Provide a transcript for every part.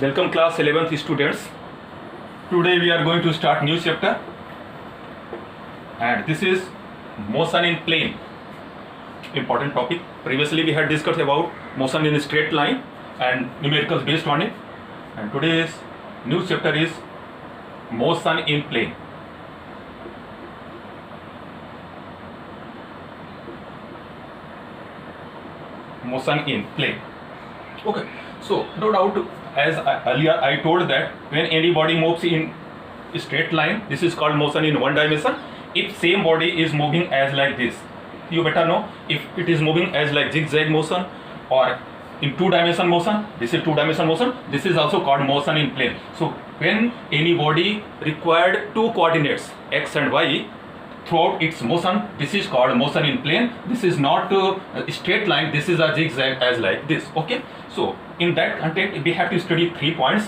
Welcome class 11th students. Today we are going to start new chapter and this is motion in plane. Important topic. Previously we had discussed about motion in a straight line and numericals based on it, and today's new chapter is motion in plane. Motion in plane. Okay, so no doubt, as earlier I told that when any body moves in a straight line, this is called motion in one dimension. If same body is moving as like this, you better know if it is moving as like zigzag motion or in two-dimension motion. This is two-dimension motion. This is also called motion in plane. So when any body required two coordinates x and y throughout its motion, this is called motion in plane. This is not a straight line, this is a zigzag as like this. Okay, so in that context we have to study 3 points.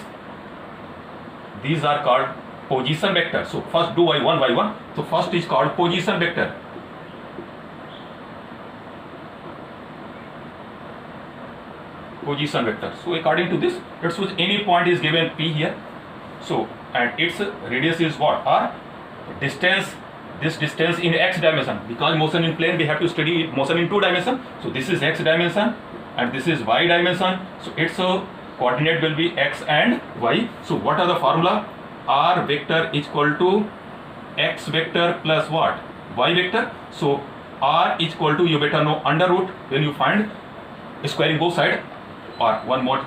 These are called position vector. So first do one by one. So first is called position vector. Position vector. So according to this, let's suppose any point is given P here. So and its radius is what? R. Distance, this distance in x dimension, because motion in plane we have to study motion in two dimension. So this is x dimension and this is y dimension. So its coordinate will be x and y. So what are the formula? R vector is equal to x vector plus what? Y vector. So R is equal to, you better know, under root when you find squaring both sides, or one more,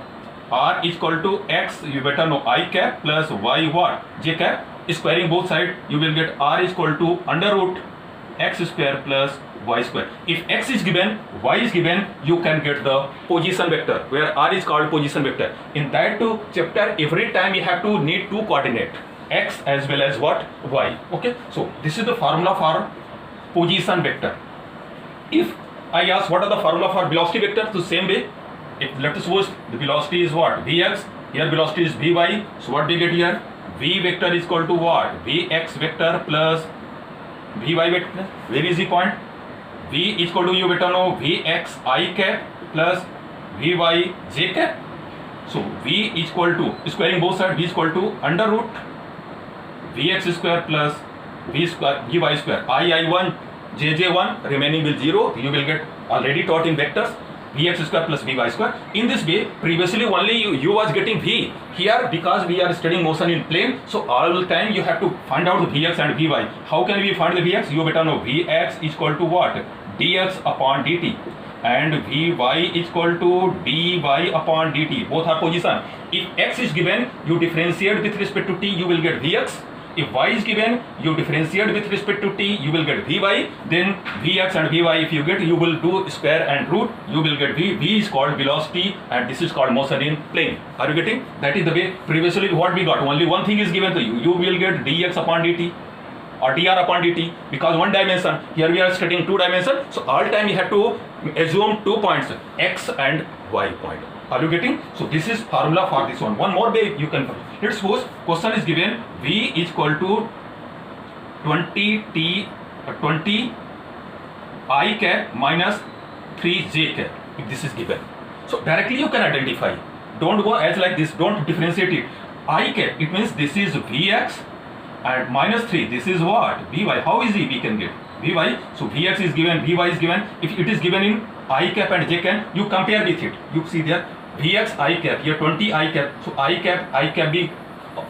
R is equal to x, you better know, I cap plus y what? J cap. Squaring both sides, you will get R is equal to under root x square plus y square. If x is given, y is given, you can get the position vector, where R is called position vector. In that chapter, every time you have to need two coordinate, x as well as what? Y. Okay, so this is the formula for position vector. If I ask what are the formula for velocity vector, so same way, if let us suppose the velocity is what? Vx, here velocity is Vy, so what we get here? V vector is equal to what? Vx vector plus Vy vector. Where is the point? V is equal to, you better know, Vx I cap plus Vy j cap. So V is equal to, squaring both sides, V is equal to under root Vx square plus V square Vy square. I1 jj1 remaining will 0. You will get already taught in vectors Vx square plus Vy square. In this way, previously only you was getting V. Here, because we are studying motion in plane, so all the time you have to find out the Vx and Vy. How can we find the Vx? You better know Vx is equal to what? Dx upon dt. And Vy is equal to dy upon dt. Both are position. If x is given, you differentiate with respect to t, you will get Vx. If y is given, you differentiate with respect to t, you will get Vy. Then Vx and Vy, if you get, you will do square and root, you will get V. V is called velocity and this is called motion in plane. Are you getting? That is the way. Previously what we got, only one thing is given to you. You will get dx upon dt or dr upon dt, because one dimension. Here we are studying two dimension. So all time you have to assume 2 points, x and y point. Are you getting? So this is formula for this one. One more way you can. Let's suppose question is given V is equal to 20 I cap minus 3 j cap. If this is given, so directly you can identify. Don't go as like this. Don't differentiate it. I cap, it means this is Vx and minus 3. This is what? Vy. How easy we can get Vy? So Vx is given, Vy is given. If it is given in I cap and j cap, you compare with it. You see there. Vx I cap, here 20 I cap. So I cap be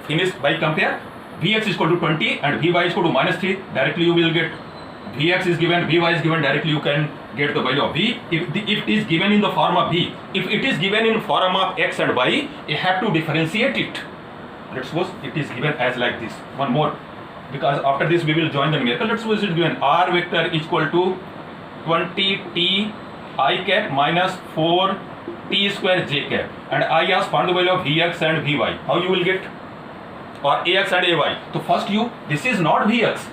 finished by compare. Vx is equal to 20 and Vy is equal to minus 3. Directly you will get Vx is given, Vy is given. Directly you can get the value of V. If it is given in the form of V, if it is given in form of x and y, you have to differentiate it. Let's suppose it is given as like this. One more, because after this we will join the numerical. Let's suppose it is given R vector is equal to 20t I cap minus 4 t square j cap, and I ask find the value of Vx and Vy. How you will get? Or Ax and Ay. So first this is not Vx,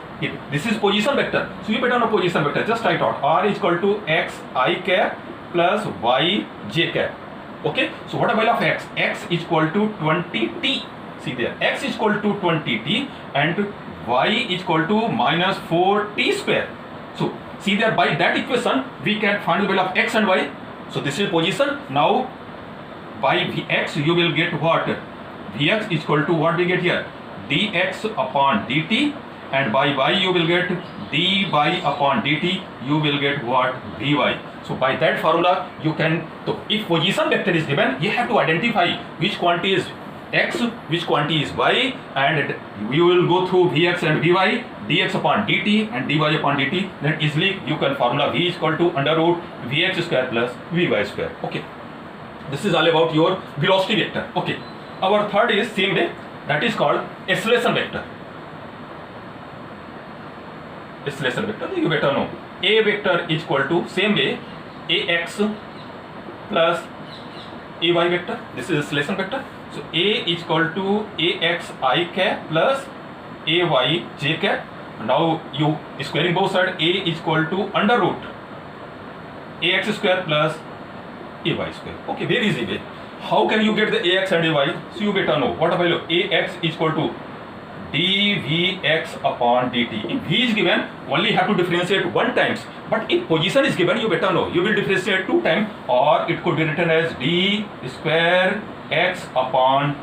this is position vector. So you better know position vector. Just write out R is equal to x I cap plus y j cap. Okay. So what is the value of x? X is equal to 20t. See there, x is equal to 20t and y is equal to minus 4t square. So see there, by that equation we can find the value of x and y. So this is position. Now by Vx you will get what? Vx is equal to what we get here? Dx upon dt, and by y you will get dy upon dt, you will get what? Vy. So by that formula you can, so if position vector is given, you have to identify which quantity is x, which quantity is y, and you will go through Vx and Vy, dx upon dt and dy upon dt, then easily you can formula V is equal to under root Vx square plus Vy square. Okay, this is all about your velocity vector. Okay, our third is same way, that is called acceleration vector. Acceleration vector you better know. A vector is equal to same way ax plus ay vector. This is acceleration vector. So A is equal to ax I cap plus ay j cap. Now you squaring both sides, A is equal to under root ax square plus ay square. Okay, very easy way. How can you get the ax and ay? So you better know what value ax is equal to dvx upon dt. If v is given, only have to differentiate one times. But if position is given, you better know you will differentiate two times, or it could be written as d square x upon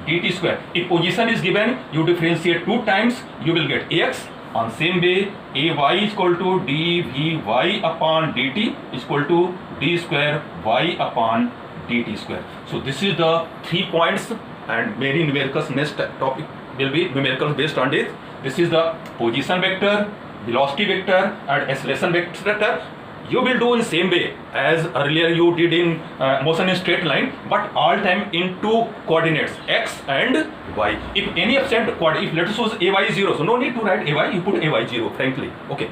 dt square. If position is given, you differentiate two times, you will get ax. On same way, ay is equal to dvy upon dt is equal to d square y upon dt square. So this is the 3 points, and very numericals next topic will be numerical based on this. This is the position vector, velocity vector and acceleration vector. You will do in same way as earlier you did in motion in straight line, but all time in two coordinates x and y. If any absent if let's suppose ay is 0, so no need to write ay, you put ay 0 frankly. Okay.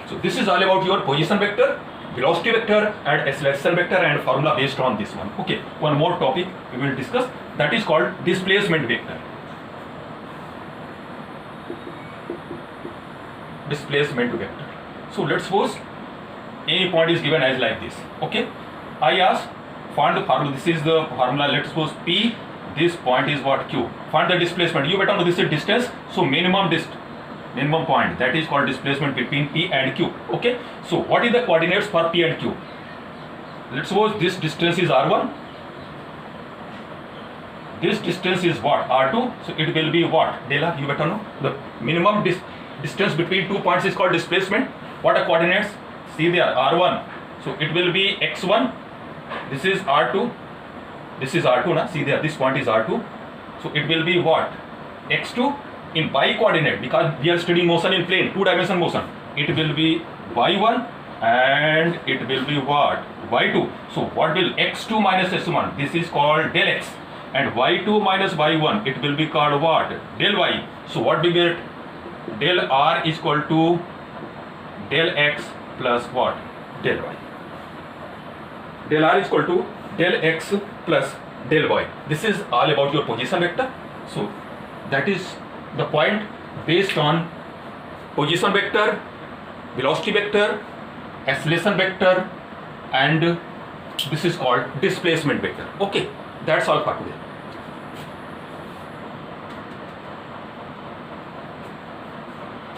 So this is all about your position vector, velocity vector and acceleration vector, and formula based on this one. Okay, one more topic we will discuss, that is called displacement vector. Displacement vector. So let's suppose any point is given as like this. Okay, I ask find the formula. This is the formula. Let's suppose P, this point is what? Q. Find the displacement. You better know this is distance, so minimum point, that is called displacement between P and Q. Okay, so what is the coordinates for P and Q? Let's suppose this distance is R1, this distance is what? R2, so it will be what? Del R. You better know the minimum distance between 2 points is called displacement. What are coordinates? See there, R1, so it will be x1, this is R2, this is R2 na? See there, this point is R2, so it will be what? X2 in y coordinate, because we are studying motion in plane, 2-dimensional motion, it will be y1 and it will be what? Y2. So what will x2 minus s1, this is called del x, and y2 minus y1, it will be called what? Del y. So what we get? Del r is equal to del x plus what? Del y. Del r is equal to del x plus del y. This is all about your position vector. So that is the point based on position vector, velocity vector, acceleration vector, and this is called displacement vector. Okay, that's all for today.